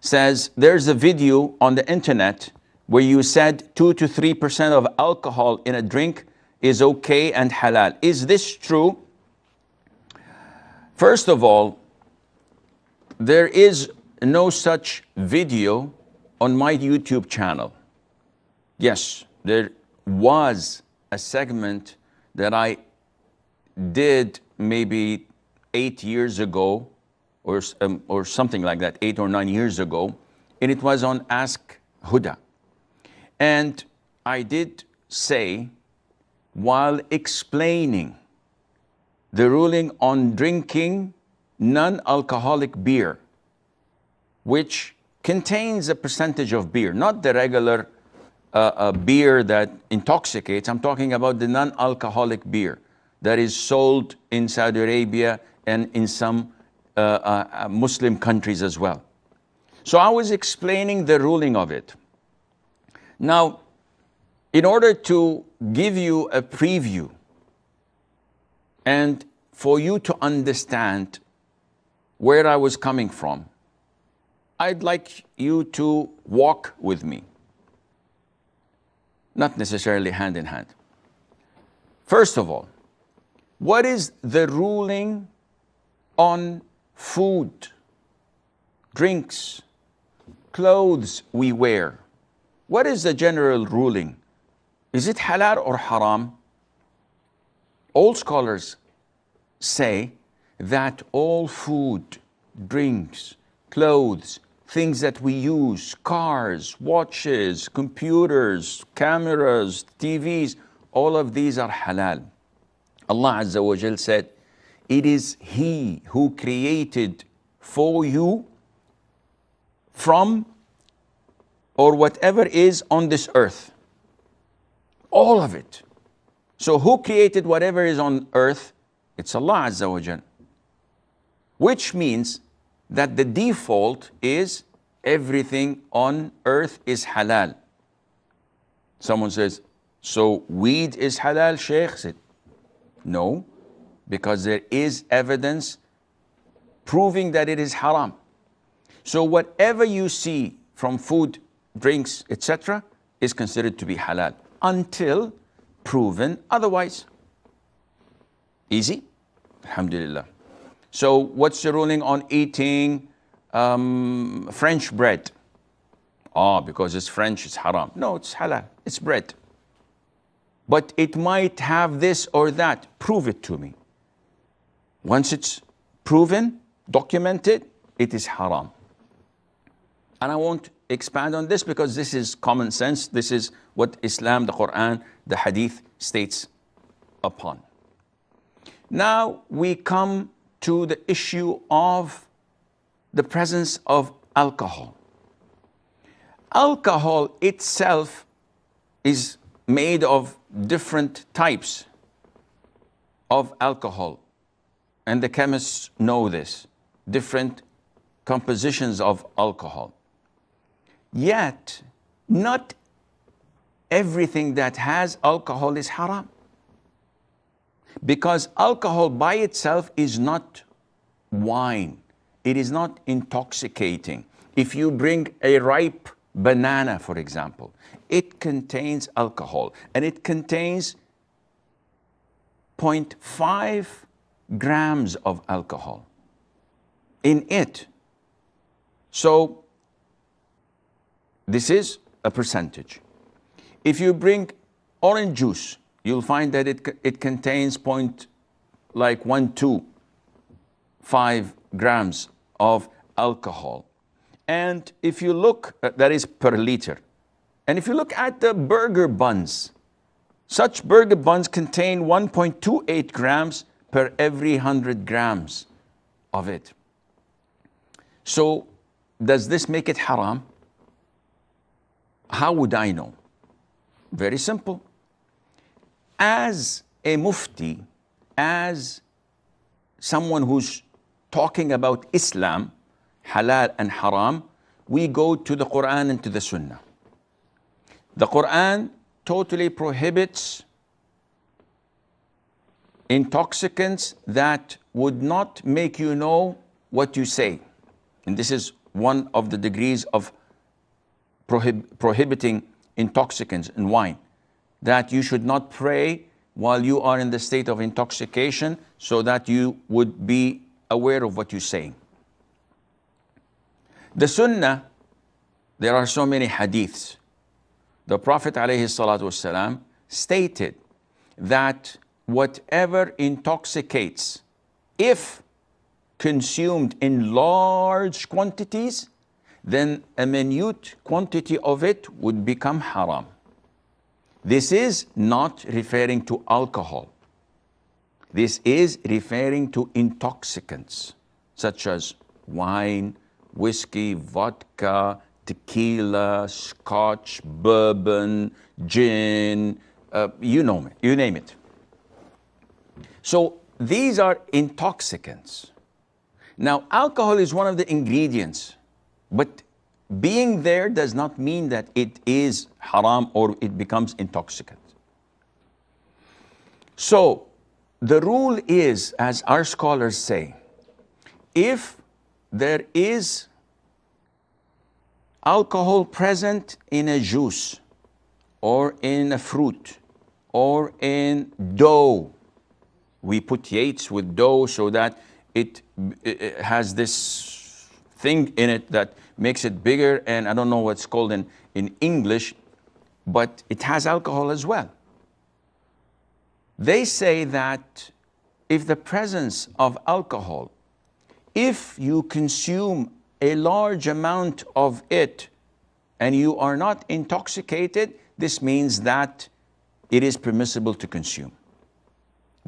says there's a video on the internet where you said 2 to 3% of alcohol in a drink is okay and halal. Is this true? First of all, there is no such video on my YouTube channel. Yes, there was a segment that I did maybe 8 years ago or something like that, 8 or 9 years ago, and it was on Ask Huda. And I did say, while explaining the ruling on drinking non-alcoholic beer, which contains a percentage of beer, not the regular beer that intoxicates. I'm talking about the non-alcoholic beer that is sold in Saudi Arabia and in some Muslim countries as well. So I was explaining the ruling of it. Now, in order to give you a preview and for you to understand where I was coming from, I'd like you to walk with me. Not necessarily hand in hand. First of all, what is the ruling on food, drinks, clothes we wear? What is the general ruling? Is it halal or haram? All scholars say that all food, drinks, clothes, things that we use, cars, watches, computers, cameras, TVs, all of these are halal. Allah Azza wa Jal said, it is He who created for you from or whatever is on this earth. All of it. So who created whatever is on earth? It's Allah Azza wa Jal. Which means that the default is everything on earth is halal. Someone says, so weed is halal, Sheikh? Said, no, because there is evidence proving that it is haram. So whatever you see from food, drinks, etc., is considered to be halal until proven otherwise. Easy? Alhamdulillah. So what's the ruling on eating French bread? Because it's French, it's haram. No, it's halal, it's bread. But it might have this or that. Prove it to me. Once it's proven, documented, it is haram. And I won't expand on this because this is common sense. This is what Islam, the Quran, the Hadith states upon. Now we come to the issue of the presence of alcohol. Alcohol itself is made of different types of alcohol, and the chemists know this, different compositions of alcohol. Yet, not everything that has alcohol is haram. Because alcohol by itself is not wine. It is not intoxicating. If you bring a ripe banana, for example, it contains alcohol, and it contains 0.5 grams of alcohol in it. So this is a percentage. If you bring orange juice, you'll find that it contains 0.125 grams of alcohol. And if you look, that is per liter. And if you look at the burger buns, such burger buns contain 1.28 grams per every 100 grams of it. So does this make it haram? How would I know? Very simple. As a mufti, as someone who's talking about Islam, halal and haram, we go to the Quran and to the Sunnah. The Quran totally prohibits intoxicants that would not make you know what you say. And this is one of the degrees of prohibiting intoxicants and wine, that you should not pray while you are in the state of intoxication, so that you would be aware of what you're saying. The Sunnah, there are so many hadiths. The Prophet ﷺ stated that whatever intoxicates, if consumed in large quantities, then a minute quantity of it would become haram. This is not referring to alcohol. This is referring to intoxicants such as wine, whiskey, vodka, tequila, scotch, bourbon, gin, you name it. So these are intoxicants. Now, alcohol is one of the ingredients, but being there does not mean that it is haram or it becomes intoxicant. So the rule is, as our scholars say, if there is alcohol present in a juice or in a fruit or in dough, we put yates with dough so that it has this thing in it that makes it bigger, and I don't know what's called in English, but it has alcohol as well. They say that if the presence of alcohol, if you consume a large amount of it and you are not intoxicated, this means that it is permissible to consume.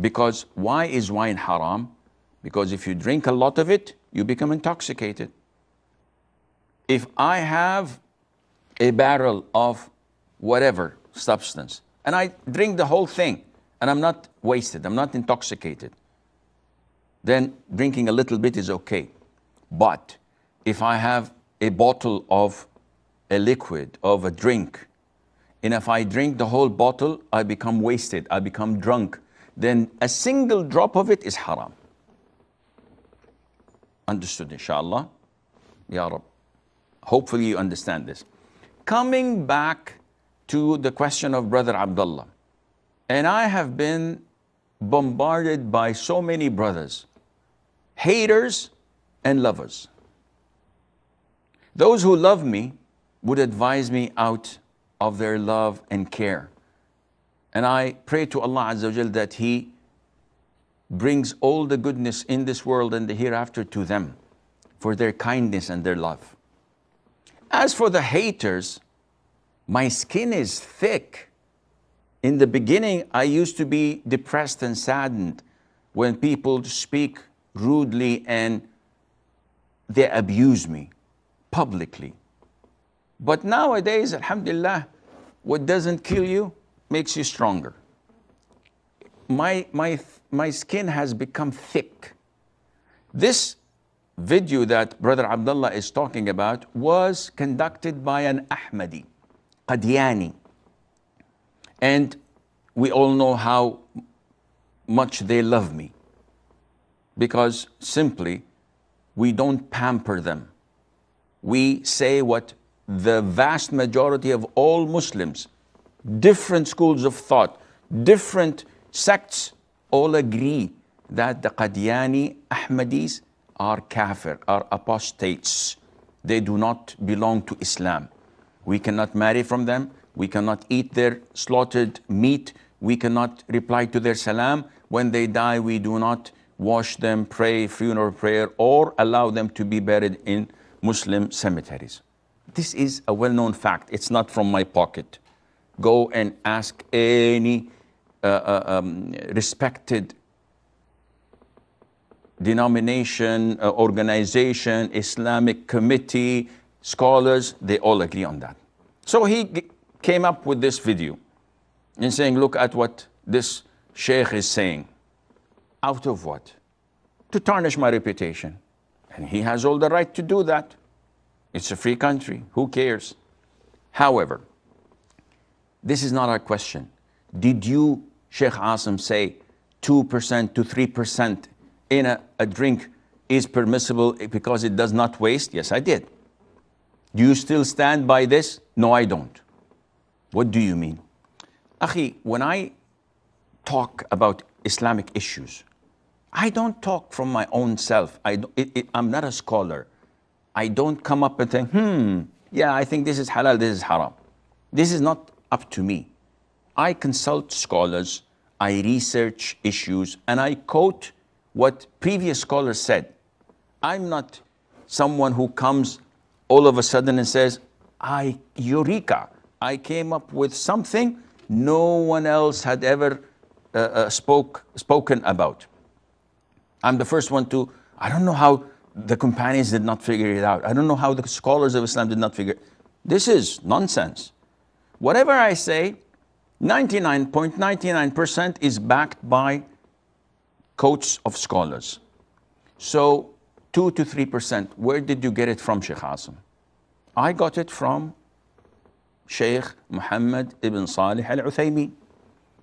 Because why is wine haram? Because if you drink a lot of it, you become intoxicated. If I have a barrel of whatever substance and I drink the whole thing and I'm not wasted, I'm not intoxicated, then drinking a little bit is okay. But if I have a bottle of a liquid, of a drink, and if I drink the whole bottle, I become wasted, I become drunk, then a single drop of it is haram. Understood, inshallah? Ya Rab. Hopefully you understand this. Coming back to the question of Brother Abdullah, and I have been bombarded by so many brothers, haters and lovers. Those who love me would advise me out of their love and care. And I pray to Allah Azza wa Jal that He brings all the goodness in this world and the hereafter to them for their kindness and their love. As for the haters, my skin is thick. In the beginning, I used to be depressed and saddened when people speak rudely and they abuse me publicly. But nowadays, alhamdulillah, what doesn't kill you makes you stronger. My skin has become thick. This video that Brother Abdullah is talking about was conducted by an Ahmadi, Qadiani. And we all know how much they love me, because simply we don't pamper them. We say what the vast majority of all Muslims, different schools of thought, different sects, all agree that the Qadiani Ahmadis are kafir, are apostates. They do not belong to Islam. We cannot marry from them. We cannot eat their slaughtered meat. We cannot reply to their salam. When they die, we do not wash them, pray funeral prayer, or allow them to be buried in Muslim cemeteries. This is a well-known fact. It's not from my pocket. Go and ask any respected denomination, organization, Islamic committee, scholars, they all agree on that. So he came up with this video and saying, look at what this sheikh is saying. Out of what? To tarnish my reputation. And he has all the right to do that. It's a free country. Who cares? However, this is not our question. Did you, Sheikh Asim, say 2% to 3% in a drink is permissible because it does not waste? Yes, I did. Do you still stand by this? No, I don't. What do you mean? Akhi, when I talk about Islamic issues, I don't talk from my own self. I'm not a scholar. I don't come up and think, yeah, I think this is halal, this is haram. This is not up to me. I consult scholars, I research issues, and I quote what previous scholars said. I'm not someone who comes all of a sudden and says, Eureka, I came up with something no one else had ever spoken about. I'm the first one to, I don't know how the companions did not figure it out. I don't know how the scholars of Islam did not figure it. This is nonsense. Whatever I say, 99.99% is backed by quotes of scholars. So 2 to 3%, where did you get it from, Sheikh Assim? I got it from Sheikh Muhammad ibn Salih al-Uthaymeen.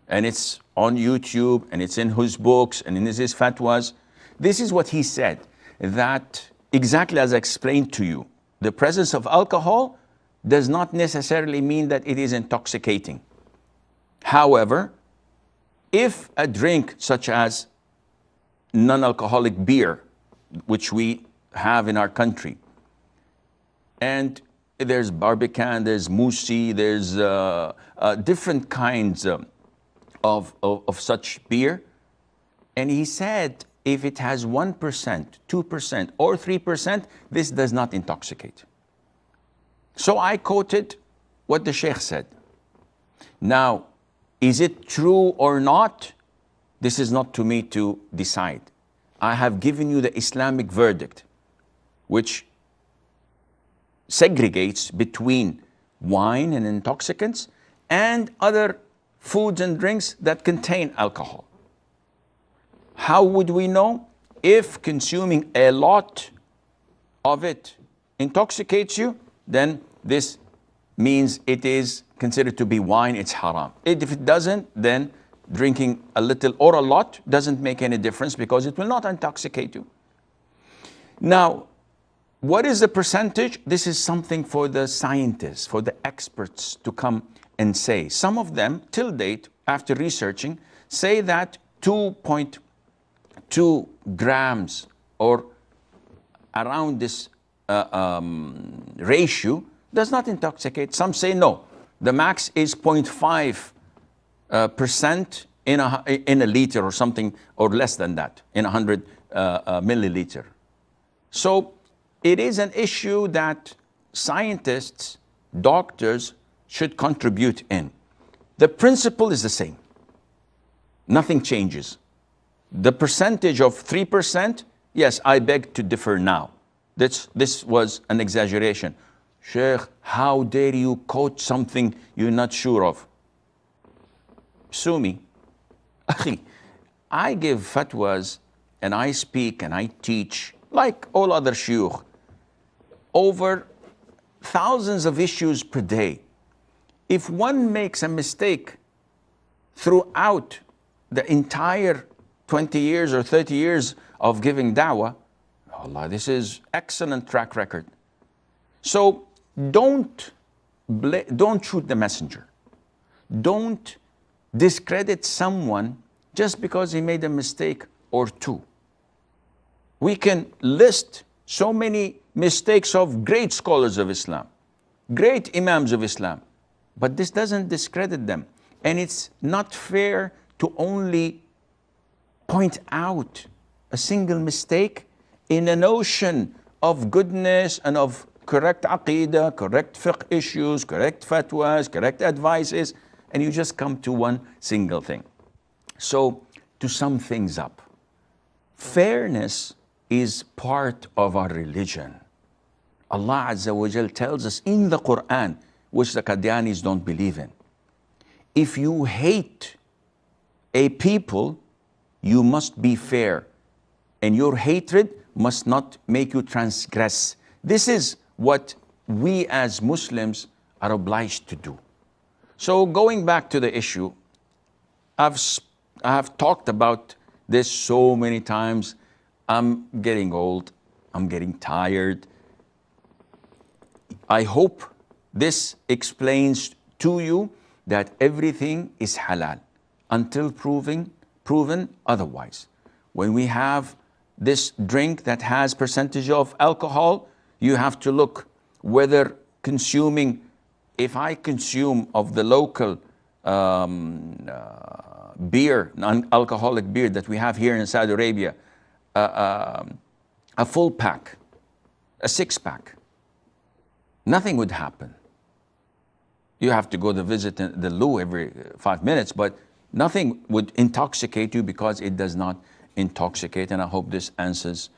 And it's on YouTube, and it's in his books, and in his fatwas. This is what he said, that exactly as I explained to you, the presence of alcohol does not necessarily mean that it is intoxicating. However, if a drink such as non-alcoholic beer, which we have in our country, and there's Barbican, there's Musi, there's different kinds of such beer, and he said if it has 1%, 2%, or 3%, this does not intoxicate. So I quoted what the Sheikh said. Now, is it true or not? This is not to me to decide. I have given you the Islamic verdict, which segregates between wine and intoxicants and other foods and drinks that contain alcohol. How would we know? If consuming a lot of it intoxicates you, then this means it is considered to be wine, it's haram. If it doesn't, then drinking a little or a lot doesn't make any difference because it will not intoxicate you. Now, what is the percentage? This is something for the scientists, for the experts to come and say. Some of them, till date, after researching, say that 2.2 grams or around this ratio does not intoxicate. Some say no, the max is 0.5% in a liter or something, or less than that, in 100 milliliter. So it is an issue that scientists, doctors should contribute in. The principle is the same. Nothing changes. The percentage of 3%, yes, I beg to differ now. This was an exaggeration. Sheikh, how dare you quote something you're not sure of? Sue me. I give fatwas and I speak and I teach like all other shuyukh over thousands of issues per day. If one makes a mistake throughout the entire 20 years or 30 years of giving da'wah, Allah, this is excellent track record. So don't shoot the messenger. Don't discredit someone just because he made a mistake or two. We can list so many mistakes of great scholars of Islam, great imams of Islam, but this doesn't discredit them. And it's not fair to only point out a single mistake in an ocean of goodness and of correct aqidah, correct fiqh issues, correct fatwas, correct advices, and you just come to one single thing. So, to sum things up, fairness is part of our religion. Allah Azza wa Jal tells us in the Quran, which the Qadianis don't believe in, if you hate a people, you must be fair, and your hatred must not make you transgress. This is what we as Muslims are obliged to do. So going back to the issue, I have talked about this so many times. I'm getting old, I'm getting tired. I hope this explains to you that everything is halal until proven otherwise. When we have this drink that has percentage of alcohol, you have to look whether consuming, if I consume of the local beer, non-alcoholic beer that we have here in Saudi Arabia, a full pack, a 6-pack, nothing would happen. You have to go to visit the loo every 5 minutes, but nothing would intoxicate you because it does not intoxicate. And I hope this answers